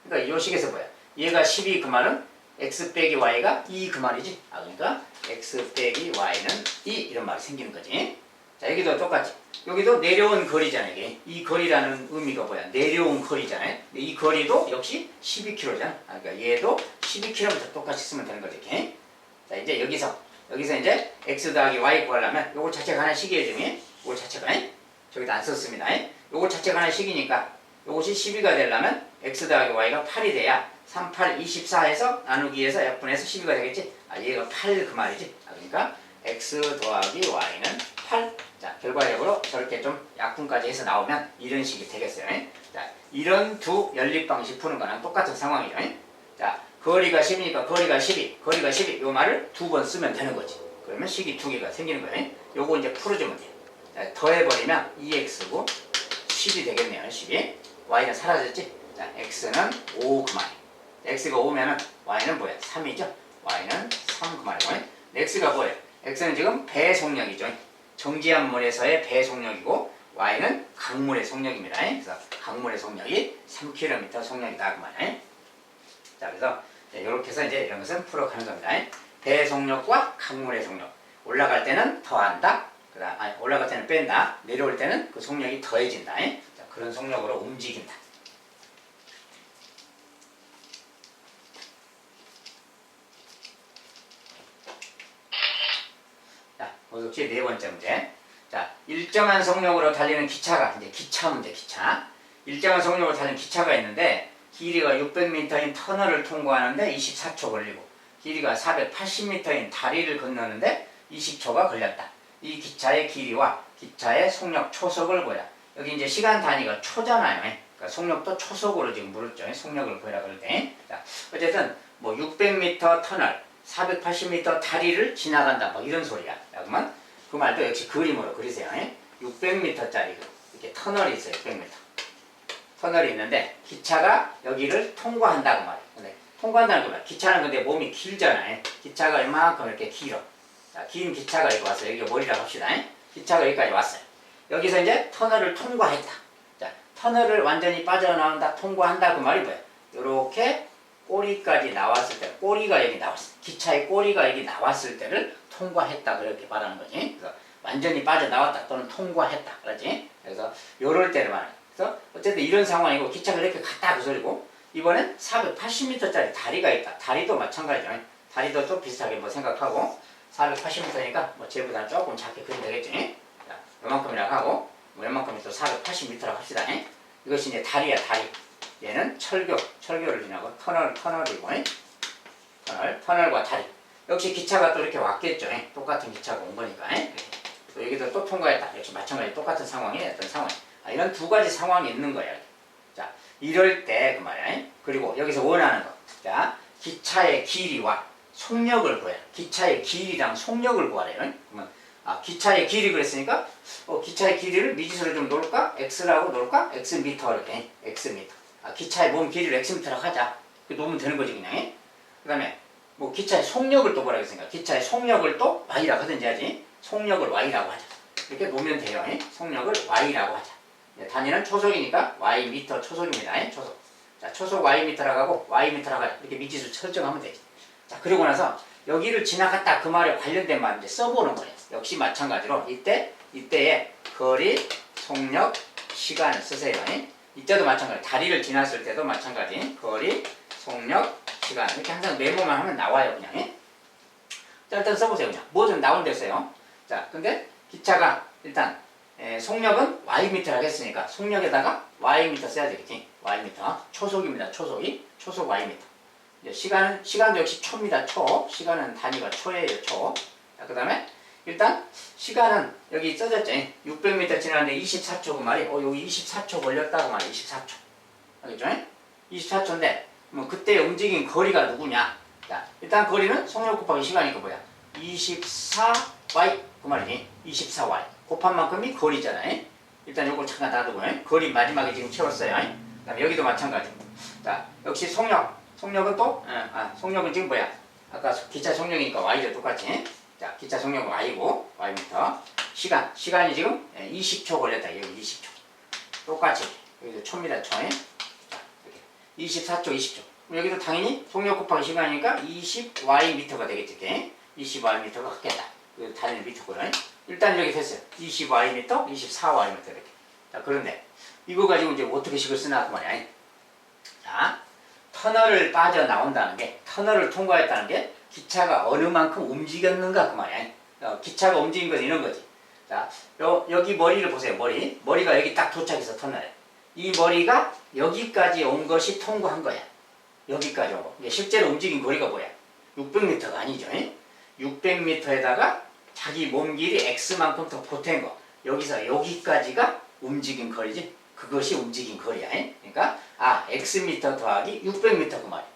S1: 그러니까 요 식에서 뭐야? 얘가 12 그 말은 x 빼기 y가 2 그 말이지. 그러니까 x 빼기 y는 2 이런 말이 생기는 거지. 자, 여기도 똑같이. 여기도 내려온 거리잖아요. 이 거리라는 의미가 뭐야? 내려온 거리잖아요. 이 거리도 역시 12km잖아. 그러니까 얘도 12km 똑같이 쓰면 되는 거지. 이렇게. 자, 이제 여기서 이제 x 더하기 y 구하려면 요거 자체가 하나의 식이에요. 중에 요거 자체가 저기다 안 썼습니다. 요거 자체가 하나의 식이니까 요것이 12가 되려면 x 더하기 y가 8이 돼야 3, 8, 24에서 나누기에서 약분해서 12가 되겠지. 얘가 8 그 말이지. 그러니까 x 더하기 y는 8. 자, 결과적으로 저렇게 좀 약분까지 해서 나오면 이런 식이 되겠어요. 자, 이런 두 연립 방식 푸는 거랑 똑같은 상황이죠. 자, 거리가 10이니까 거리가 12 요 말을 두 번 쓰면 되는 거지. 그러면 식이 두 개가 생기는 거예요. 요거 이제 풀어주면 돼요. 자, 더해버리면 2x고 10이 되겠네요. 10이. y는 사라졌지. 자, x는 5 그 말이에요. x가 5면은 y는 뭐야? 3이죠. y는 3 그 말이고. x가 뭐예요? x는 지금 배 속력이죠. 정지한 물에서의 배 속력이고 y는 강물의 속력입니다. 그래서 강물의 속력이 3km 속력이다 그 말이에요. 자, 그래서 이렇게 해서 이제 이런 것은 풀어가는 겁니다. 배 속력과 강물의 속력. 올라갈 때는 더한다. 아니, 올라갈 때는 뺀다. 내려올 때는 그 속력이 더해진다. 자, 그런 속력으로 움직인다. 자, 고속시 네 번째 문제. 자, 일정한 속력으로 달리는 기차가, 이제 기차 문제, 기차. 일정한 속력으로 달리는 기차가 있는데, 길이가 600m인 터널을 통과하는데 24초 걸리고, 길이가 480m인 다리를 건너는데 20초가 걸렸다. 이 기차의 길이와 기차의 속력 초속을 구해라. 여기 이제 시간 단위가 초잖아요. 그러니까 속력도 초속으로 지금 물었죠. 속력을 구해라 그럴 때. 자, 어쨌든 뭐 600m 터널, 480m 다리를 지나간다. 뭐 이런 소리야. 그러면 그 말도 역시 그림으로 그리세요. 600m짜리 이렇게 터널이 있어요. 600m. 터널이 있는데 기차가 여기를 통과한다고 말이에요. 근데 통과한다는 거 말이에요. 기차는 근데 몸이 길잖아요. 기차가 이만큼 이렇게 길어. 자, 긴 기차가 여기 왔어요. 여기가 머리라고 합시다. 기차가 여기까지 왔어요. 여기서 이제 터널을 통과했다. 자, 터널을 완전히 빠져나온다, 통과한다 그 말이 뭐예요? 요렇게 꼬리까지 나왔을 때, 꼬리가 여기 나왔어. 기차의 꼬리가 여기 나왔을 때를 통과했다 그렇게 말하는 거지. 그래서 완전히 빠져나왔다 또는 통과했다. 그렇지? 그래서 요럴 때를 말하는 거예요. 그래서 어쨌든 이런 상황이고 기차가 이렇게 갔다 그 소리고 이번엔 480m짜리 다리가 있다. 다리도 마찬가지죠. 다리도 또 비슷하게 뭐 생각하고 480m니까 뭐 쟤보다 조금 작게 그리면 되겠지. 자, 요만큼이라고 하고 뭐 요만큼이 또 480m라고 합시다. 이것이 이제 다리야 다리. 얘는 철교를 지나고 터널이고 터널과 다리. 역시 기차가 또 이렇게 왔겠죠. 똑같은 기차가 온 거니까. 또 여기도 또 통과했다. 역시 마찬가지 똑같은 상황이 어떤 상황. 이런 두 가지 상황이 있는 거야. 자, 이럴 때 그 말이야. 그리고 여기서 원하는 거. 자, 기차의 길이와 속력을 구해라. 기차의 길이랑 속력을 구하래요. 그러면 기차의 길이 그랬으니까 기차의 길이를 미지수를 좀 놓을까? x라고 놓을까? x미터 이렇게 x미터. 기차의 몸 길이를 x미터라고 하자. 놓으면 되는 거지 그냥. 그 다음에 뭐 기차의 속력을 또 뭐라고 했으니까 기차의 속력을 또 y라고 하든지 하지. 속력을 y라고 하자. 이렇게 놓으면 돼요. 속력을 y라고 하자. 단위는 초속이니까 y미터 초속입니다. 초속. 자, 초속 y미터라고 하고 y미터라고 하자. 이렇게 미지수 설정하면 되지. 자, 그러고 나서 여기를 지나갔다 그 말에 관련된 말 이제 써보는 거예요. 역시 마찬가지로 이때의 거리, 속력, 시간을 쓰세요. 이때도 마찬가지. 다리를 지났을 때도 마찬가지. 거리, 속력, 시간 이렇게 항상 메모만 하면 나와요. 그냥. 자, 일단 써보세요. 그냥 뭐든 나온 데 써요. 자, 근데 기차가 일단 속력은 y미터라고 했으니까 속력에다가 y미터 써야 되겠지. y미터. 초속입니다. 초속 y미터. 시간도 역시 초입니다. 초. 시간은 단위가 초예요. 초. 자, 그 다음에 일단 시간은 여기 써졌죠. 600m 지나는데 24초 그 말이 여기 24초 걸렸다고 말이에요. 24초. 알겠죠? 24초인데 뭐 그때 움직인 거리가 누구냐? 자, 일단 거리는 속력 곱하기 시간이니까 뭐야? 24y 그 말이지. 24y 곱한 만큼이 거리잖아요. 일단 요걸 잠깐 놔두고 거리 마지막에 지금 채웠어요. 그 다음에 여기도 마찬가지. 자, 역시 속력은 또 속력은 지금 뭐야? 아까 기차 속력이니까 y도 똑같이. 자, 기차 속력은 y고 y미터. 시간이 지금 20초 걸렸다. 여기 20초. 똑같이 여기도 초입니다. 초. 자, 이렇게 24초, 20초. 여기도 당연히 속력 곱하기 시간이니까 20y미터가 되겠지. 20y미터가 같겠다. 여기 단위는 미터고요. 일단 이렇게 됐어요. 20y미터, 24y미터 이렇게. 자, 그런데 이거 가지고 이제 어떻게 식을 쓰나 그 말이야. 자, 터널을 빠져나온다는 게, 터널을 통과했다는 게 기차가 어느 만큼 움직였는가 그 말이야. 기차가 움직인 건 이런 거지. 자, 여기 머리를 보세요. 머리가 여기 딱 도착해서 터널에. 이 머리가 여기까지 온 것이 통과한 거야. 여기까지 오고. 실제로 움직인 거리가 뭐야? 600m가 아니죠. 600m에다가 자기 몸 길이 x만큼 더 보탠 거. 여기서 여기까지가 움직인 거리지. 그것이 움직인 거리야. 그러니까 x미터 더하기 600m 그 말이야.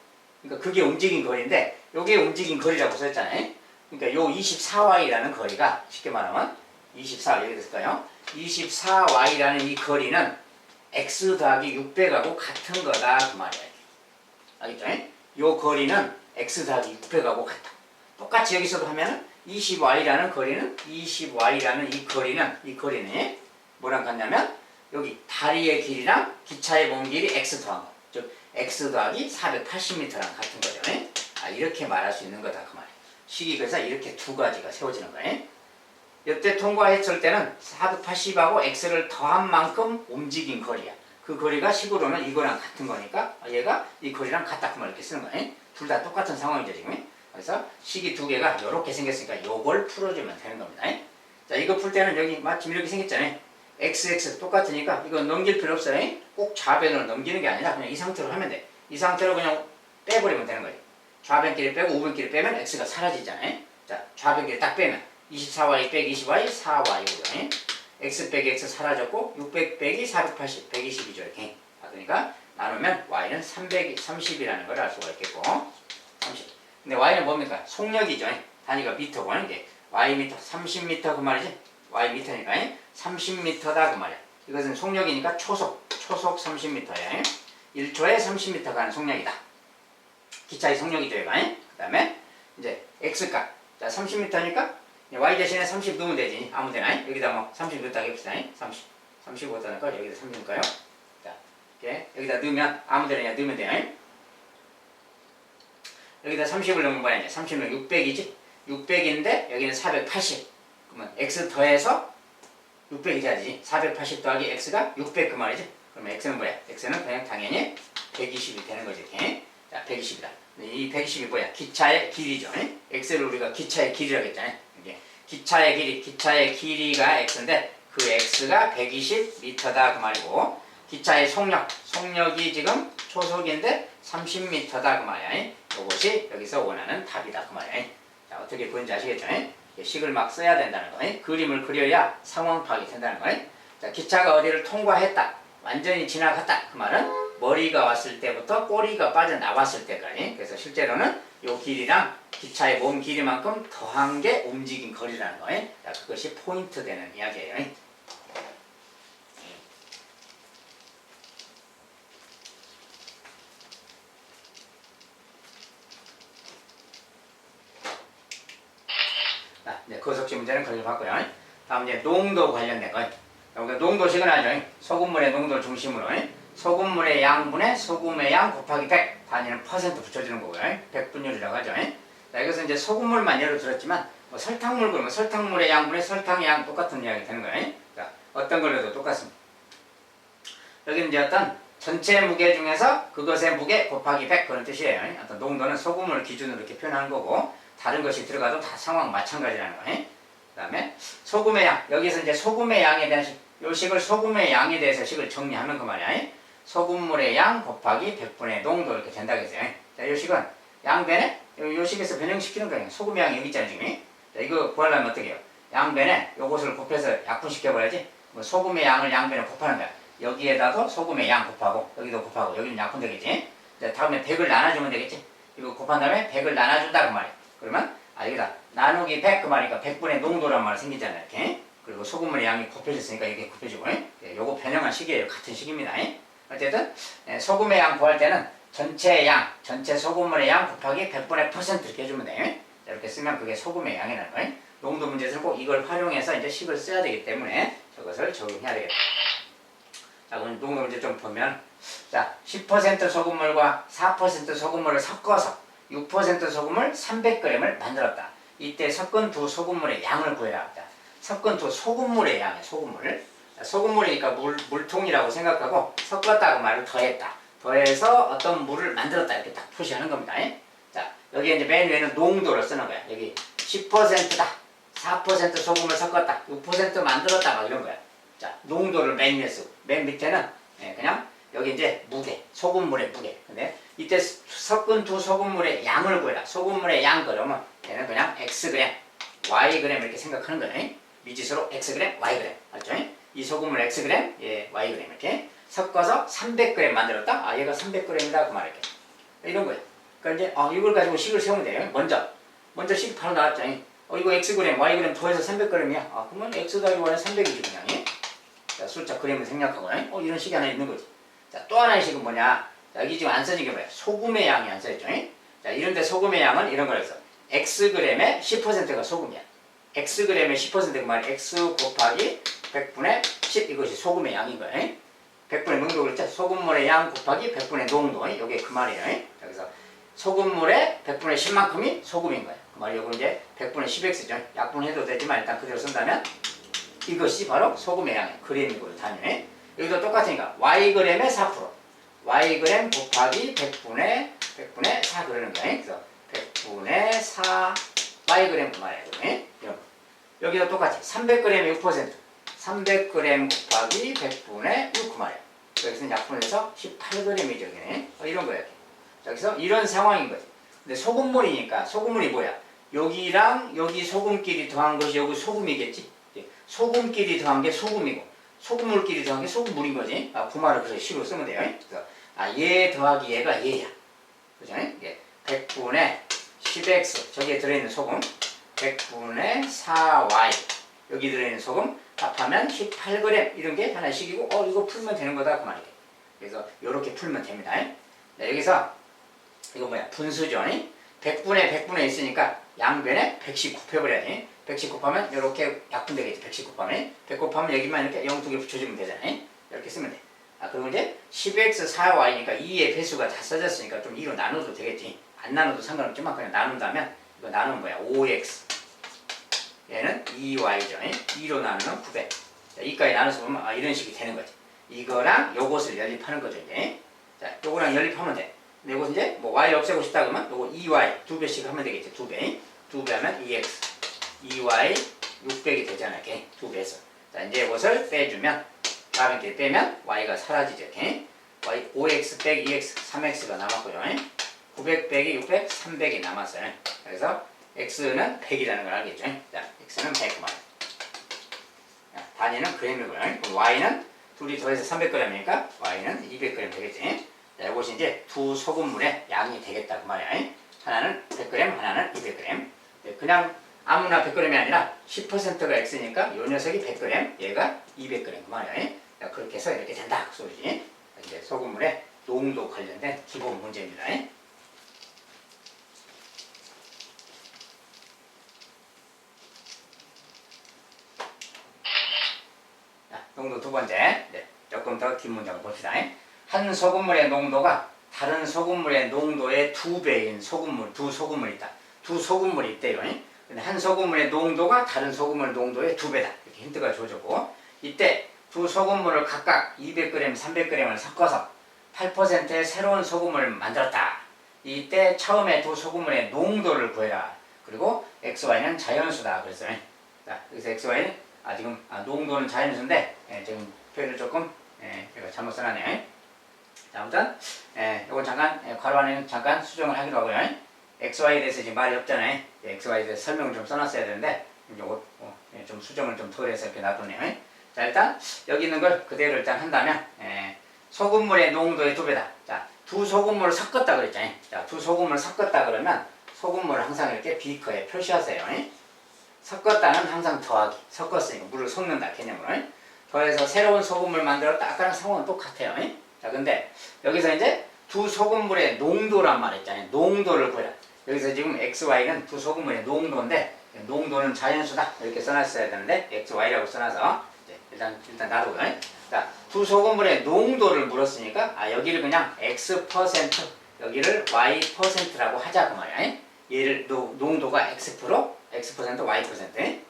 S1: 그러니까 그게 움직인 거리인데 요게 움직인 거리라고 썼잖아요. 그러니까 요 24y라는 거리가 쉽게 말하면 24 여기 됐을까요? 24y라는 이 거리는 x 더하기 600하고 같은 거다 그 말이야. 알겠죠? 요 거리는 x 더하기 600하고 같다. 똑같이 여기서도 하면은 20y라는 거리는 이 거리는 뭐랑 같냐면 여기 다리의 길이랑 기차의 몸 길이 x 더한 거. 즉 x 더하기 480m랑 같은 거죠. 이렇게 말할 수 있는 거다 그 말이에요. 식이 그래서 이렇게 두 가지가 세워지는 거예요. 이때 통과했을 때는 480하고 x를 더한 만큼 움직인 거리야. 그 거리가 식으로는 이거랑 같은 거니까 얘가 이 거리랑 같다 그 말 이렇게 쓰는 거예요. 둘 다 똑같은 상황이죠 지금. 그래서 식이 두 개가 이렇게 생겼으니까 요걸 풀어주면 되는 겁니다. 자, 이거 풀 때는 여기 마침 이렇게 생겼잖아요. x 똑같으니까 이거 넘길 필요 없어요. 꼭 좌변으로 넘기는 게 아니라 그냥 이 상태로 하면 돼. 이 상태로 그냥 빼버리면 되는 거예요. 좌변끼리 빼고 우변끼리 빼면 x가 사라지잖아요. 자, 좌변끼리 딱 빼면 24y 빼기 20y 4y고요. x 빼기 x 사라졌고 600 빼기 480 120이죠 이렇게. 그러니까 나누면 y는 330이라는 걸 알 수가 있겠고 30. 근데 y는 뭡니까? 속력이죠. 단위가 미터고 이게 y 미터 30m 그 말이지. y 미터니까 30m다 그 말이야. 이것은 속력이니까 초속 30m야. 1초에 30m 가는 속력이다. 기차의 속력이죠 이거. 그 다음에 이제 x값. 자 30m니까 y 대신에 30 넣으면 되지. 아무데나. 여기다 뭐 30 넣었다고 해봅시다. 35 넣으니까 여기다 30 넣을까요? 자, 이렇게 여기다 넣으면 아무데나 넣으면 돼요. 여기다 30을 넣으면 뭐냐 이제 30은 600이지. 600인데 여기는 480. 그러면 x 더해서 600이 돼야지. 480 더하기 x가 600 그 말이지. 그러면 x는 뭐야? x는 그냥 당연히 120이 되는 거지 이렇게. 자 120이다. 이 120이 뭐야? 기차의 길이죠. x를 우리가 기차의 길이라고 했잖아요. 이게 기차의 길이가 x인데 그 x가 120m다 그 말이고 기차의 속력이 지금 초속인데 30m다 그 말이야. 이것이 여기서 원하는 답이다 그 말이야. 자 어떻게 보는지 아시겠죠? 식을 막 써야 된다는 거. 그림을 그려야 상황 파악이 된다는 거. 자 기차가 어디를 통과했다. 완전히 지나갔다. 그 말은 머리가 왔을 때부터 꼬리가 빠져나왔을 때까지. 그래서 실제로는 이 길이랑 기차의 몸 길이만큼 더한 게 움직인 거리라는 거예요. 자, 그것이 포인트 되는 이야기예요. 자, 이제 거속시 문제는 거기서 봤고요. 다음 이제 농도 관련된 거. 여기서 농도식은 하죠. 소금물의 농도를 중심으로 소금물의 양분의 소금의 양 곱하기 100 단위는 퍼센트 붙여주는 거고요. 100분율이라고 하죠. 자, 이것은 이제 소금물만 예로 들었지만 뭐 설탕물 그러면 설탕물의 양분의 설탕의 양 똑같은 이야기 되는 거예요. 자, 어떤 걸로도 똑같습니다. 여기는 이제 어떤 전체 무게 중에서 그것의 무게 곱하기 100 그런 뜻이에요. 어떤 농도는 소금물을 기준으로 이렇게 표현하는 거고 다른 것이 들어가도 다 상황 마찬가지라는 거예요. 그 다음에 소금의 양. 여기서 이제 소금의 양에 대한 요 식을 소금의 양에 대해서 식을 정리하면 그 말이야. 소금물의 양 곱하기 100분의 농도 이렇게 된다고 했어요. 자, 요 식은 양변에 요 식에서 변형시키는 거예요. 소금의 양이 여기 있잖아요, 지금. 자, 이거 구하려면 어떻게 해요? 양변에 요것을 곱해서 약분시켜버려야지. 뭐 소금의 양을 양변에 곱하는 거야. 여기에다도 소금의 양 곱하고, 여기도 곱하고, 여기는 약분되겠지. 자, 다음에 100을 나눠주면 되겠지. 이거 곱한 다음에 100을 나눠준다, 그 말이야. 그러면, 여기다 나누기 100 그 말이니까 100분의 농도란 말 생기잖아요, 이렇게. 그리고 소금물의 양이 곱해졌으니까 이게 곱해지고, 요거 변형한 식이에요. 같은 식입니다. 어쨌든, 소금의 양 구할 때는 전체 양, 전체 소금물의 양 곱하기 100분의 퍼센트 이렇게 해주면 돼요. 이렇게 쓰면 그게 소금의 양이라는 거예요. 농도 문제에서 꼭 이걸 활용해서 이제 식을 써야 되기 때문에 저것을 적용해야 되겠다. 자, 그럼 농도 문제 좀 보면, 자, 10% 소금물과 4% 소금물을 섞어서 6% 소금물 300g을 만들었다. 이때 섞은 두 소금물의 양을 구해라. 자, 섞은 두 소금물의 양이에요, 소금물. 자, 소금물이니까 물통이라고 생각하고 섞었다고 말을 더했다. 더해서 어떤 물을 만들었다. 이렇게 딱 표시하는 겁니다. 자, 여기 이제 맨 위에는 농도를 쓰는 거야. 여기 10%다. 4% 소금을 섞었다. 6% 만들었다. 막 이런 거야. 자, 농도를 맨 위에 쓰고, 맨 밑에는 그냥 여기 이제 무게, 소금물의 무게. 근데 이때 섞은 두 소금물의 양을 구해라. 소금물의 양 그러면 얘는 그냥 xg, yg 이렇게 생각하는 거예요. 미지수로 xg, yg. 알죠? 이 소금물 xg, yg 이렇게 섞어서 300g 만들었다. 얘가 300g이다. 그 말이에요. 이런 거예요. 그러니까 이제 이걸 가지고 식을 세우면 돼요. 먼저 식이 바로 나왔죠. 이거 xg, yg 더해서 300g이야. 그러면 x 더하기 y는 300이지 그냥. 자, 숫자 그림을 생략하고 이런 식이 하나 있는 거지. 자, 또 하나의 식은 뭐냐? 자, 여기 지금 안 써진 게 뭐야? 소금의 양이 안 써있죠. 자, 이런데 소금의 양은 이런 거였어. Xg의 10%가 소금이야. Xg의 10%가 그 말이 X 곱하기 100분의 10 이것이 소금의 양인 거야. 100분의 농도 그랬죠? 소금물의 양 곱하기 100분의 농도 이게 그 말이에요. 그래서 소금물의 100분의 10만큼이 소금인 거야. 그 말이 요거 이제 100분의 10x죠. 약분해도 되지만 일단 그대로 쓴다면 이것이 바로 소금의 양의 그램이고 단위네. 여기도 똑같으니까 Yg의 4% Yg 곱하기 100분의 4 그러는 거야. 그래서 100분의 4 Yg 그 말이야. 이런 거. 여기도 똑같이 300g의 6% 300g 곱하기 100분의 6 그 말이야. 여기서 약분해서 18g이죠. 이런 거야. 여기서 이런 상황인 거지. 근데 소금물이니까 소금물이 뭐야? 여기랑 여기 소금끼리 더한 것이 여기 소금이겠지? 소금끼리 더한 게 소금이고 소금물끼리 더한 게 소금물인 거지. 그 말을 그래서 식으로 쓰면 돼요. 그래서 얘 더하기 얘가 얘야. 그죠? 100분의 10x 저기에 들어있는 소금 100분의 4y 여기 들어있는 소금 합하면 18g 이런 게 하나씩이고 이거 풀면 되는 거다 그 말이에요. 그래서 이렇게 풀면 됩니다. 자, 여기서 이거 뭐야? 분수죠. 100분의 있으니까 양변에 110 곱해버려야지. 110 곱하면 이렇게 약분되겠지. 110 곱하면 100 곱하면 여기만 이렇게 0 두 개 붙여주면 되잖아요. 이렇게 쓰면 돼. 그리고 이제 10x 4y니까 2의 배수가 다 써졌으니까 좀 2로 나눠도 되겠지. 안 나눠도 상관없지만 그냥 나눈다면 이거 나누면 뭐야? 5x 얘는 2y죠. 2로 나누면 900. 자, 2까지 나눠서 보면 이런 식이 되는 거지. 이거랑 요것을 연립하는 거죠. 이제. 자, 요거랑 연립하면 돼. 근데 요것은 이제 뭐 y 없애고 싶다 그러면 요거 2y 2배씩 하면 되겠지. 2배. 2배 하면 2x 2y 600이 되잖아. 이렇게 2배에서. 자, 이제 이것을 빼주면 다음 이렇게 빼면 y가 사라지죠. 이렇게. y 5x 빼기 2x 3x가 남았고요. 900 빼기 600 300이 남았어요. 그래서 x는 100이라는 걸 알겠죠. 자, x는 100 말이야. 단위는 g이고요. 그럼 y는 둘이 더해서 300g이니까 y는 200g 되겠지. 자, 이것이 이제 두 소금물의 양이 되겠다 그 말이야. 하나는 100g, 하나는 200g. 그냥 아무나 100g이 아니라 10%가 x니까 이 녀석이 100g, 얘가 200g 그 말이야. 자, 그렇게 해서 이렇게 된다 그 소리지. 이제 소금물의 농도 관련된 기본 문제입니다. 농도 두 번째, 조금 더 긴 문장을 봅시다. 한 소금물의 농도가 다른 소금물의 농도의 2배인 소금물, 두 소금물이 있다. 두 소금물이 있대요. 근데 한 소금물의 농도가 다른 소금물 농도의 2배다. 이렇게 힌트가 줘졌고, 이때 두 소금물을 각각 200g, 300g을 섞어서 8%의 새로운 소금을 만들었다. 이때 처음에 두 소금물의 농도를 구해라. 그리고 XY는 자연수다. 그랬어요. 자, 여기서 XY는 지금 농도는 자연수인데 지금 표현을 조금 제가 잘못 써놨네요. 자, 아무튼 이건 잠깐 괄호 안에는 잠깐 수정을 하기로 하고요. XY에 대해서 지금 말이 없잖아요. XY에 대해서 설명을 좀 써놨어야 되는데 좀 수정을 좀 덜 해서 이렇게 놔두네요. 자, 일단 여기 있는 걸 그대로 일단 한다면 소금물의 농도의 2배다. 자, 두 소금물을 섞었다 그랬잖아요. 자, 두 소금물을 섞었다 그러면 소금물을 항상 이렇게 비커에 표시하세요. 섞었다는 항상 더하기. 섞었으니까 물을 섞는다 개념으로. 더해서 새로운 소금물 만들었다. 아까랑 상황은 똑같아요. 자, 근데 여기서 이제 두 소금물의 농도란 말 있잖아요. 농도를 구해라. 여기서 지금 XY는 두 소금물의 농도인데 농도는 자연수다. 이렇게 써놨어야 되는데 XY라고 써놔서 일단 놔두고요. 자, 두 소금물의 농도를 물었으니까 여기를 그냥 X%, 여기를 Y%라고 하자 그 말이야. 얘를 농도가 X%, Y%.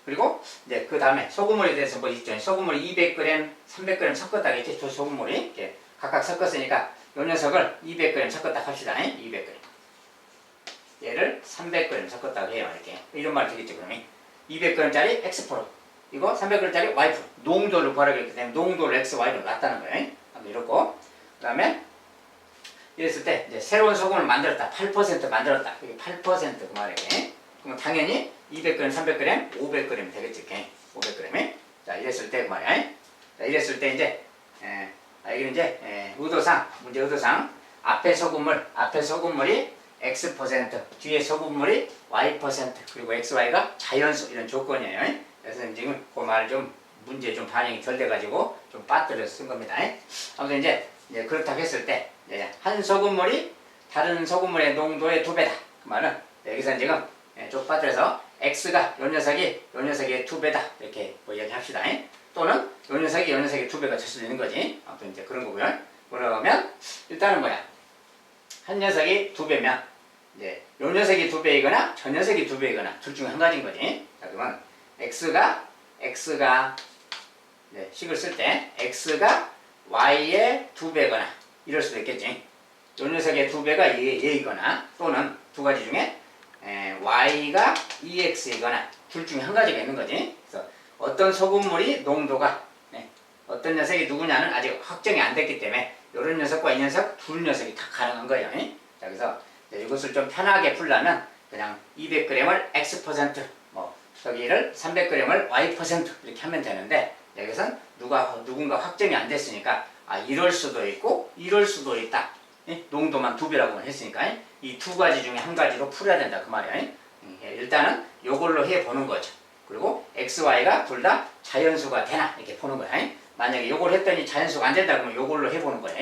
S1: 그리고 이제 그 다음에 소금물에 대해서 뭐 있죠. 소금물이 200g, 300g 섞었다 했지. 두 소금물이 이렇게 각각 섞었으니까 이 녀석을 200g 섞었다 합시다. 200g. 얘를 300g 섞었다고 해요. 이렇게 이런 말 되겠죠. 그러면 200g짜리 X%, 이거 300g짜리 Y%. 농도를 구하라고 했기 때문에 농도를 X, Y로 놨다는 거예요. 이렇고 그 다음에 이랬을 때 이제 새로운 소금을 만들었다. 8% 만들었다. 이게 8%그 말이에요. 그럼 당연히 200g, 300g, 500g 되겠지. 500g. 자, 이랬을 때 그 말이야. 자, 이랬을 때 이제 여기는 이제 문제 의도상 앞에 소금물이 X%, 뒤에 소금물이 Y%, 그리고 XY가 자연수 이런 조건이에요. 그래서 지금 그 말을 좀 문제 좀 반영이 덜 돼가지고 좀 빠뜨려서 쓴 겁니다. 아무튼 이제 그렇다고 했을 때 한 소금물이 다른 소금물의 농도의 2배다. 그 말은 여기서 지금 쭉 빠뜨려서 x가 요 녀석의 2배다 이렇게 뭐 이야기합시다. 또는 요 녀석의 2배가 될 수도 있는 거지. 아무튼 이제 그런 거고요. 그러면 일단은 뭐야? 한 녀석이 2배면 이제 요 녀석이 2배이거나 저 녀석이 2배이거나 둘 중에 한 가지인 거지. 자, 그러면 x가 식을 쓸 때 x가 y의 2배거나 이럴 수도 있겠지. 요 녀석의 2배가 얘이거나 또는 두 가지 중에 y가 2x이거나 둘 중에 한 가지가 있는 거지. 그래서 어떤 소금물이 농도가 어떤 녀석이 누구냐는 아직 확정이 안 됐기 때문에 이런 녀석과 이 녀석 둘 녀석이 다 가능한 거예요. 자, 그래서 이것을 좀 편하게 풀려면 그냥 200g을 x%, 뭐 저기를 300g을 y% 이렇게 하면 되는데 여기선 누군가 확정이 안 됐으니까 이럴 수도 있고 이럴 수도 있다. 농도만 2배라고만 했으니까 이 두 가지 중에 한 가지로 풀어야 된다 그 말이야. 일단은 요걸로 해보는 거죠. 그리고 x, y가 둘 다 자연수가 되나 이렇게 보는 거야. 만약에 요걸 했더니 자연수가 안 된다 그러면 요걸로 해보는 거야.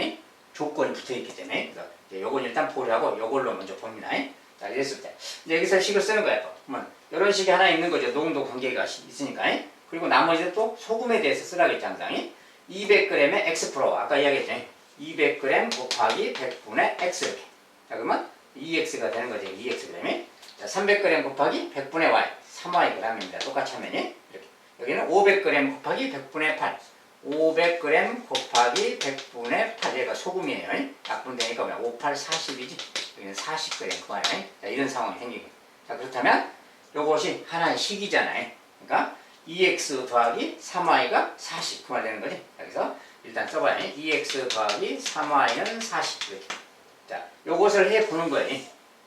S1: 조건이 붙어있기 때문에. 그래서 요건 일단 보려고 요걸로 먼저 봅니다. 자, 이랬을 때 이제 여기서 식을 쓰는 거야. 또 그러면 이런 식이 하나 있는 거죠. 농도 관계가 있으니까. 그리고 나머지는 또 소금에 대해서 쓰라고 했지 항상. 200g의 x 프로 아까 이야기했죠. 200g 곱하기 100분의 x 이렇게. 자, 그러면 2x가 되는 거죠. 2xg이. 자, 300g 곱하기 100분의 y 3yg입니다. 똑같이 하면 이렇게. 여기는 500g 곱하기 100분의 8 500g 곱하기 100분의 8 얘가 소금이에요. 약분되니까 뭐야? 5, 8, 40이지. 여기는 40g 그 말이에요. 자, 이런 상황이 생기고. 자, 그렇다면 요것이 하나의 식이잖아요. 그러니까 2x 더하기 3y가 40 그 말 되는 거지. 여기서 일단 써봐요. 2x 더하기 3y는 40 이렇게. 자, 요것을 해보는 거예요.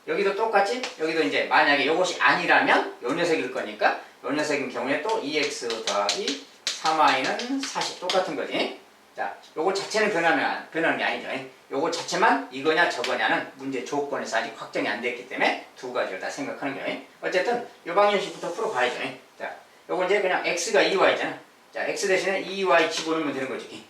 S1: 여기도 똑같이 여기도 이제 만약에 요것이 아니라면 요 녀석일 거니까 요 녀석인 경우에 또 2x 더하기 3y는 40 똑같은 거지. 자, 요거 자체는 변하는 게 아니죠. 요거 자체만 이거냐 저거냐는 문제 조건에서 아직 확정이 안 됐기 때문에 두 가지를 다 생각하는 거예요. 어쨌든 요 방정식부터 풀어봐야죠. 자, 요거 이제 그냥 x가 2y잖아. 자, x 대신에 2y 집어넣으면 되는 거지.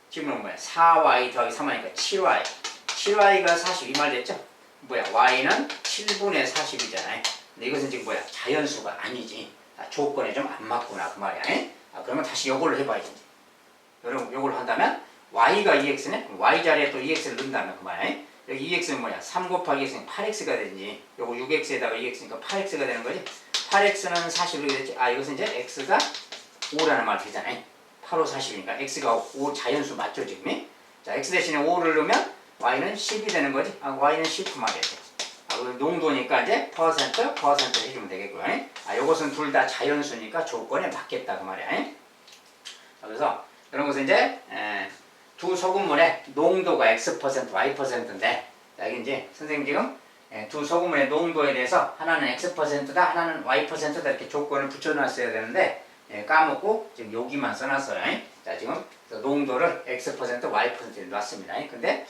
S1: 집어넣으면 뭐야? 4y 더하기 3y니까 7y. 7y가 40 이 말 됐죠? 뭐야? y는 7분의 40이잖아요. 근데 이것은 지금 뭐야? 자연수가 아니지. 조건에 좀 안 맞구나 그 말이야. 그러면 다시 요걸로 해봐야지. 여러분 요걸 한다면 y가 2x네? 그럼 y 자리에 또 2x를 넣는다면 그 말이야. 여기 2x는 뭐야? 3 곱하기 x는 8x가 되지. 요거 6x에다가 2x니까 8x가 되는 거지. 8x는 40이 되지. 이것은 이제 x가 5라는 말 되잖아요. 8, 5, 40이니까 x가 5 자연수 맞죠 지금? 자, x 대신에 5를 넣으면 y는 10이 되는 거지. y는 10 그 말이야. 농도니까 이제 퍼센트 해주면 되겠고요. 요것은 둘 다 자연수니까 조건에 맞겠다 그 말이야. 그래서 이런 것은 이제 두 소금물의 농도가 x%, y%인데 여기 이제 선생님 지금 두 소금물의 농도에 대해서 하나는 x%다 하나는 y%다 이렇게 조건을 붙여놨어야 되는데 까먹고 지금 여기만 써놨어요. 자, 지금 농도를 x%, y%에 놨습니다. 근데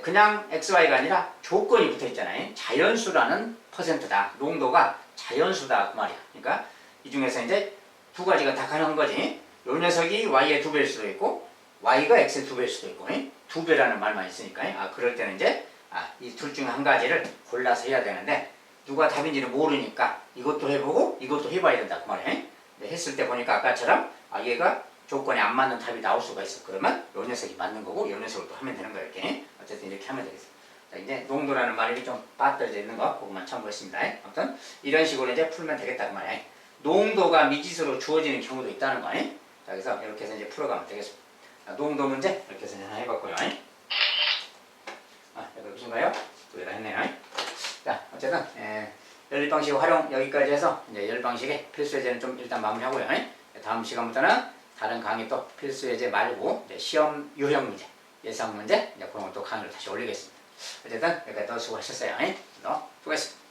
S1: 그냥 xy가 아니라 조건이 붙어있잖아요. 자연수라는 퍼센트다. 농도가 자연수다 그 말이야. 그러니까 이 중에서 이제 두 가지가 다 가능한 거지. 요 녀석이 y의 2배일 수도 있고 y가 x의 2배일 수도 있고 2배라는 말만 있으니까 그럴 때는 이제 이 둘 중에 한 가지를 골라서 해야 되는데 누가 답인지는 모르니까 이것도 해보고 이것도 해봐야 된다 그 말이야. 했을 때 보니까 아까처럼 얘가 조건에 안 맞는 답이 나올 수가 있어. 그러면 요 녀석이 맞는 거고 요 녀석을 또 하면 되는 거야 이렇게. 어쨌든 이렇게 하면 되겠어. 자, 이제 농도라는 말이 좀 빠뜨려져 있는 거 그것만 참고했습니다. 아무튼 이런 식으로 이제 풀면 되겠다 그 말이야. 농도가 미지수로 주어지는 경우도 있다는 거 아니? 자, 그래서 이렇게 해서 이제 풀어가면 되겠습니다. 자, 농도 문제 이렇게 해서 하나 해봤고요. 여기 무슨가요? 두 개 다 했네요. 자, 어쨌든 연립방식 활용 여기까지 해서 이제 연립방식의 필수 예제는 좀 일단 마무리하고요. 다음 시간부터는 다른 강의 또 필수 예제 말고 이제 시험 유형 문제, 예상 문제 이제 그런 것도 강의를 다시 올리겠습니다. 어쨌든 여기까지 또 수고하셨어요. 수고하셨습니다.